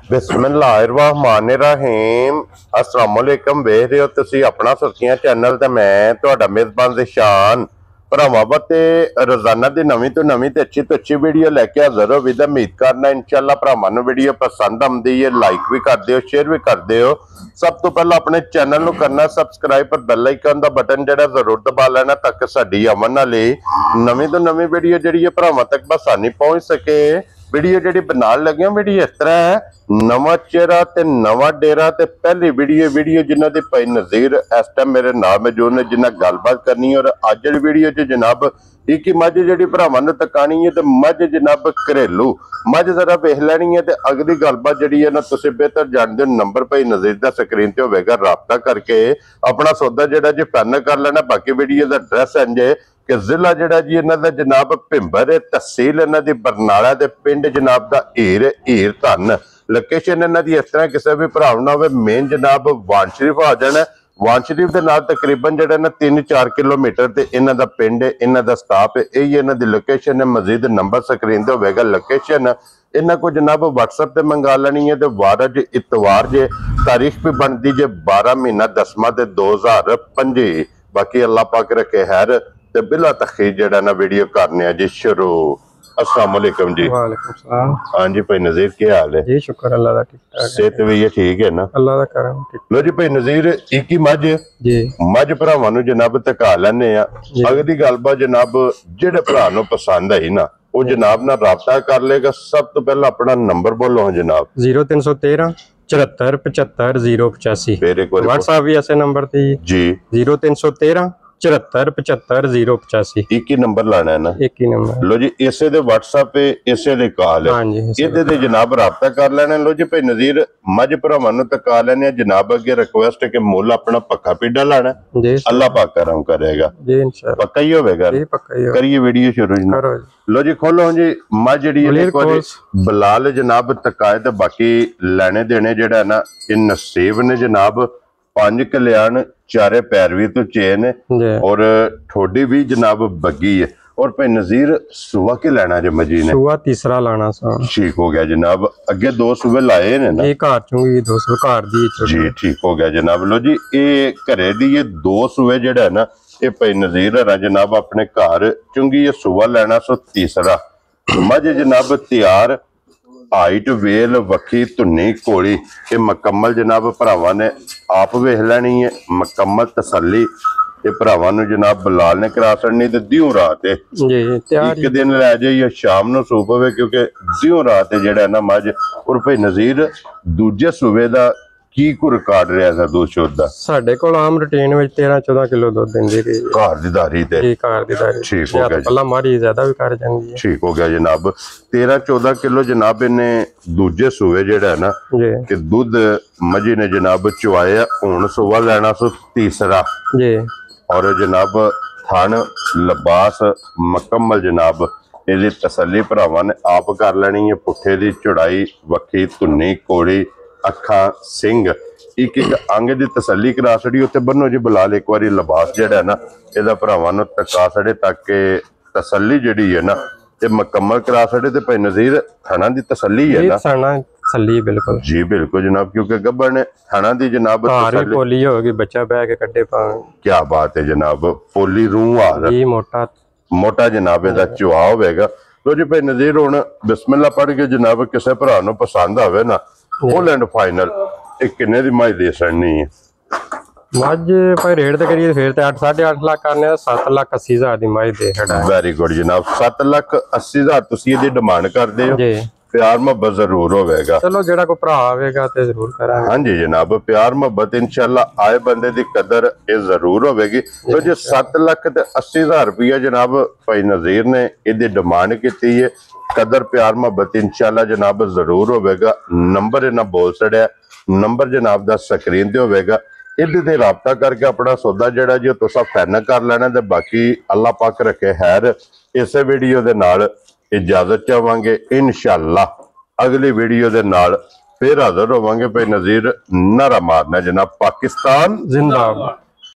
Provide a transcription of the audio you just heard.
बिस्मिल्लाहिर्रहमानिर्रहीम अस्सलाम वालेकुम। वेख रहे हो तुसी अपना सुर्खियां चैनल ते मैं तुहाडा मेजबान ज़िशान भरावां ते रोजाना दी नवीं तो अच्छी वीडियो लैके हाज़र हो। विद उम्मीद करना इंशाअल्लाह भरावां नूं वीडियो पसंद आउंदी है। लाइक भी कर दिओ, शेयर भी कर दिओ। सब तो पहला अपने चैनल नूं करना सबसक्राइब पर बेल आइकन दा बटन जिहड़ा जरूर दबा लेना ताकि साडी आवन वाली नवीं तो नवीं वीडियो जिहड़ी है भरावां तक बसानी पहुंच सके। वीडियो जी बनाने लगे वीडियो इस तरह है, नवा चेहरा ते नवा डेरा ते पहली वीडियो जिन्हों की भाई नज़ीर इस टाइम मेरे नाल मौजूद ने जिन्हें गलबात करनी है। और अज वाली वीडियो च जनाब एक ही मझ जी भरावां नूं तकानी है तो मझ जनाब घरेलू मझ जरा वेख लैनी है। तो अगली गलबात जी है ना तुम बेहतर जानते हो, नंबर भाई नज़ीर का स्क्रीन से होगा, राबता करके अपना सौदा जो जी फाइनल कर लेना। बाकी वीडियो का एड्रैस इंज कि जिला जिहड़ा जी इन्हां दा जनाब भिंबर है, तहसील इन्हां दी बरनाला ते पिंड जनाब दा हीर धन। लोकेशन इन्हां दी इस तरह किसी भी भरा ना होवे, मेन जनाब वान शरीफ आ जाना। वान शरीफ के नाल तकरीबन जिहड़ा ना 3-4 किलोमीटर ते इन्हां दा पिंड है, इन्हां दा स्टाफ है, यही इन्हां दी लोकेशन है। मजीद नंबर स्क्रीन ते होवेगा। लोकेशन इन्हां को जनाब WhatsApp ते मंगा लेनी है। तो वार अज इतवार जे, तारीख भी बनती जे 12 महीना 10वां ते 2025। बाकी अल्लाह पाक रखे खैर ते बिला तखीर जड़ा ना वीडियो करने जी शुरू। अस्सलाम वालेकुम जी। वालेकुम सलाम। हाँ जी भाई नज़ीर क्या हाल है? जी शुक्र अल्लाह दा, ठीक ठाक है। सेहत भी ये ठीक है ना? अल्लाह दा करम ठीक। लो जी भाई नज़ीर एक ही मझ जी मझ भरावां नूं जनाब तका लैने आ। अगली गलबात जनाब जेड़े भरा नूं पसंद आई ना वो जनाब ना राबता कर लेगा। सब तो पहला अपना नंबर बोलो जनाब। 0313 74 75 085। फिर एक बार व्हाट्सएप भी ऐसे नंबर ते जी 0313 74 75 085। एक ही नंबर लाना है ना? एक ही नंबर। लो जी इसे दे WhatsApp पे इसे दे कॉल है। हाँ जी इहदे ते जनाब राबता कर लेना। लो जी भाई नज़ीर मझ भरावां नूं तका लेने जनाब अगे रिक्वेस्ट है कि मुल अपना पक्का पीडा लाना जी। अल्लाह पाक करम करेगा जी इंशाअल्लाह। पक्का ही होवेगा जी, पक्का ही। करिए वीडियो शुरू करो। लो जी खोलो जी मझ जी बिलाल जनाब तकाए ते बाकी लेने देने जेड़ा ना इन नसीब ने जनाब। 5 कल्याण चारे पैरवी तो चेन है और ठोडी भी जनाब बगी है। और भाई नज़ीर सुबह के लेना जो मजी ने? सुबह तीसरा लाना सा। ठीक हो गया जनाब। अगे 2 सुबह लाए ने ना? एक चुंगी 2 सुबह घर दी जी ठीक हो गया जनाब। लो जी ये घरे दी ये 2 सुबह जेड़ा है ना ये भाई नज़ीर है जनाब अपने घर चुंगी ये सुबह लेना सो तीसरा मझ जनाब तैयार। हाइट वेल वखी धुनी कोड़ी ये मुकम्मल जनाब भरावां ने आप वेख लैनी है। मुकम्मल तसल्ली ये भरावां नूं जनाब बिलाल ने करा छड़नी। ते दियों रात एक दिन लै जाइए शाम नूं सूप होवे क्योंकि दियों रात जेड़ा ना मझ। और भाई नज़ीर दूजे सूबे दा की को रिकॉर्ड रहा था दूध शुद्ध दा? साडे कोल आम रूटीन विच 13-14 किलो दूध दिंदी रही घर दी दारी ते जी घर दी दारी। ठीक हो गया पहला मारी ज्यादा भी कर जांदी है। ठीक हो गया जनाब। 13-14 किलो जनाब इन्ने दूजे सूबे जेड़ा है ना कि दूध मजी ने जनाब चुआया। हुण सुबह लेना सो तीसरा जी। और जनाब थान लिबास मुकम्मल जनाब इहदी तसल्ली भरावां ने आप कर लेनी है। पुट्ठे दी चौड़ाई वक्खी धुनी कोड़ी अखा सिंह एक एक अंग की तसल्ली करा छड़ी। उत्ते बनो जी बिलाल एक बार लिबास जेड़ा है ना इहदा भरावां नूं तका छड़े ताकि तसल्ली जिहड़ी है ना ये मुकम्मल करा छड़े। ते भाई नज़ीर थाना दी तसल्ली है ना? थाना तसल्ली बिल्कुल जी बिल्कुल जनाब क्योंकि गब्बर ने थाना दी जनाब पोली होगी बच्चा बह के कड्डे पावे। क्या बात है जनाब। पोली रूह आ जी मोटा मोटा जनाब इहदा चुआ होवेगा। लो जी भाई नज़ीर हुण बिस्मिल्लाह पढ़ के जनाब किसी भरा नूं पसंद आवे ना फुल एंड फाइनल एक किन्ने दी मझ दे छड़नी है? मझ भाई रेट ते करिए फिर ते 8-8.5 लाख करने 7,80,000 दी मझ दे छड़ा। वेरी गुड जनाब। 7,80,000 तुसी इहदी डिमांड करदे हो जी। प्यार मोहब्बत जरूर होवेगा। चलो जेड़ा कोई भरा आवेगा ते जरूर करांगे। हां जी जनाब प्यार मोहब्बत इंशाअल्लाह आए बंदे दी कदर ये जरूर होवेगी। तो जो 7,80,000 रुपया जनाब भाई नज़ीर ने इहदी डिमांड कीती है। कदर प्यार मोहब्बत इंशाअल्लाह जनाब जरूर होवेगा। नंबर इन्हां बोल छड़िया नंबर जनाब दा स्क्रीन ते होवेगा। इहदे ते राबता करके अपना सौदा जेड़ा जी तुसां फाइनल कर लेना। ते बाकी अल्लाह पाक रखे खैर। इसे वीडियो दे नाल इजाजत चाहांगे इंशाअल्लाह अगली वीडियो दे नाल फिर हाजिर होवांगे। भाई नज़ीर नारा मारना जनाब पाकिस्तान जिंदाबाद।